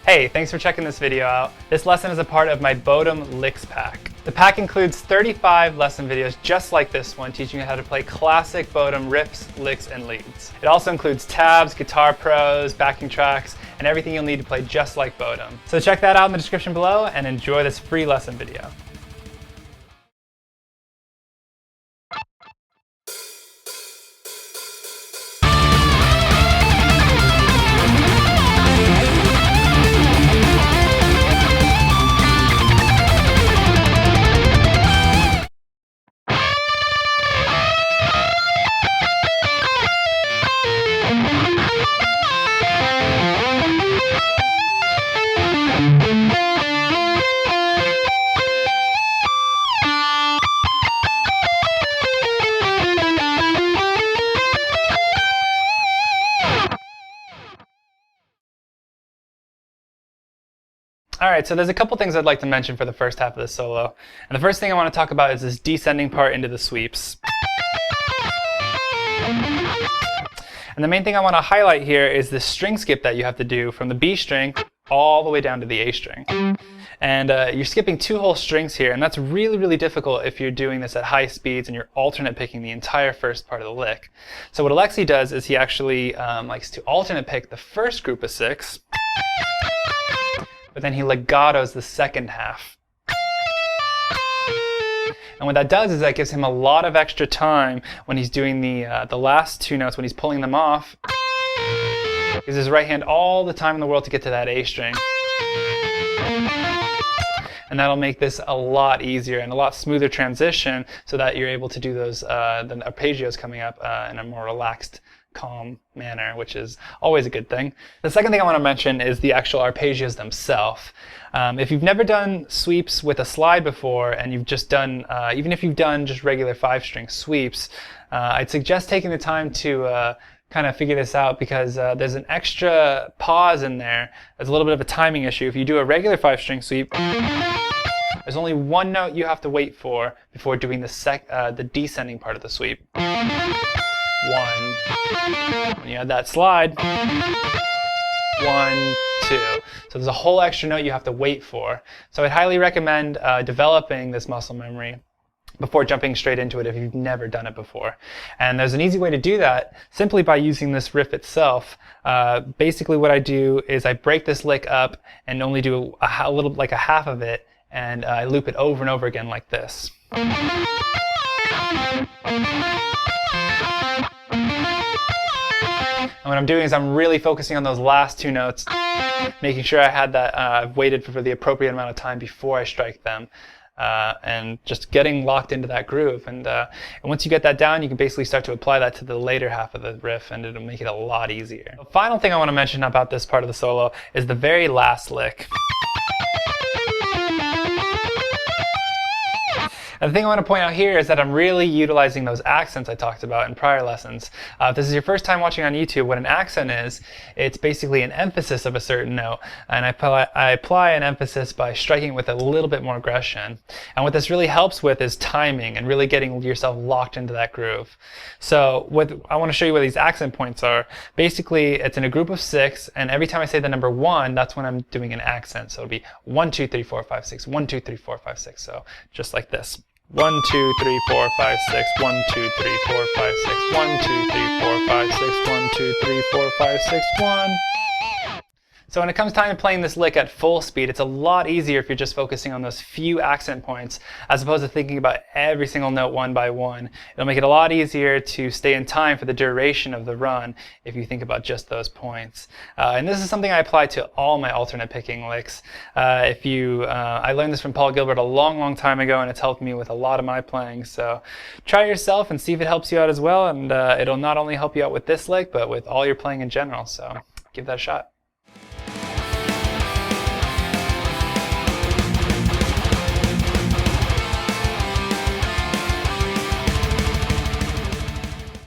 Hey, thanks for checking this video out. This lesson is a part of my Bodom Licks Pack. The pack includes 35 lesson videos just like this one, teaching you how to play classic Bodom riffs, licks, and leads. It also includes tabs, guitar pros, backing tracks, and everything you'll need to play just like Bodom. So check that out in the description below and enjoy this free lesson video. Alright, so there's a couple things I'd like to mention for the first half of this solo. And the first thing I want to talk about is this descending part into the sweeps. And the main thing I want to highlight here is this string skip that you have to do from the B string all the way down to the A string. And you're skipping 2 whole strings here, and that's really, really difficult if you're doing this at high speeds and you're alternate picking the entire first part of the lick. So what Alexi does is he actually likes to alternate pick the first group of 6, but then he legatos the second half. And what that does is that gives him a lot of extra time when he's doing the last 2 notes, when he's pulling them off. Gives his right hand all the time in the world to get to that A string. And that'll make this a lot easier and a lot smoother transition so that you're able to do those the arpeggios coming up in a more relaxed, calm manner, which is always a good thing. The second thing I want to mention is the actual arpeggios themselves. If you've never done sweeps with a slide before, and you've just done, even if you've done just regular 5-string sweeps, I'd suggest taking the time to kind of figure this out, because there's an extra pause in there. There's a little bit of a timing issue. If you do a regular 5-string sweep, there's only 1 note you have to wait for before doing the descending part of the sweep. 1. When you add that slide, 1, 2. So there's a whole extra note you have to wait for. So I'd highly recommend developing this muscle memory before jumping straight into it if you've never done it before. And there's an easy way to do that simply by using this riff itself. Basically what I do is I break this lick up and only do a little, like a half of it, and I loop it over and over again like this. And what I'm doing is I'm really focusing on those last 2 notes, making sure I had that, I've waited for the appropriate amount of time before I strike them, and just getting locked into that groove. And once you get that down, you can basically start to apply that to the later half of the riff, and it'll make it a lot easier. The final thing I want to mention about this part of the solo is the very last lick. And the thing I want to point out here is that I'm really utilizing those accents I talked about in prior lessons. If this is your first time watching on YouTube, what an accent is, it's basically an emphasis of a certain note. And I apply an emphasis by striking it with a little bit more aggression. And what this really helps with is timing and really getting yourself locked into that groove. So I want to show you where these accent points are. Basically, it's in a group of 6, and every time I say the number 1, that's when I'm doing an accent. So it'll be 1, 2, 3, 4, 5, 6, 1, 2, 3, 4, 5, 6. So just like this. 1, 2, 3, 4, 5, 6, 1, 2, 3, 4, 5, 6, 1, 2, 3, 4, 5, 6, 1, 2, 3, 4, 5, 6, 1. So when it comes time to playing this lick at full speed, it's a lot easier if you're just focusing on those few accent points as opposed to thinking about every single note one by one. It'll make it a lot easier to stay in time for the duration of the run if you think about just those points. And this is something I apply to all my alternate picking licks. I learned this from Paul Gilbert a long time ago, and it's helped me with a lot of my playing. So try it yourself and see if it helps you out as well, and it'll not only help you out with this lick, but with all your playing in general. So give that a shot.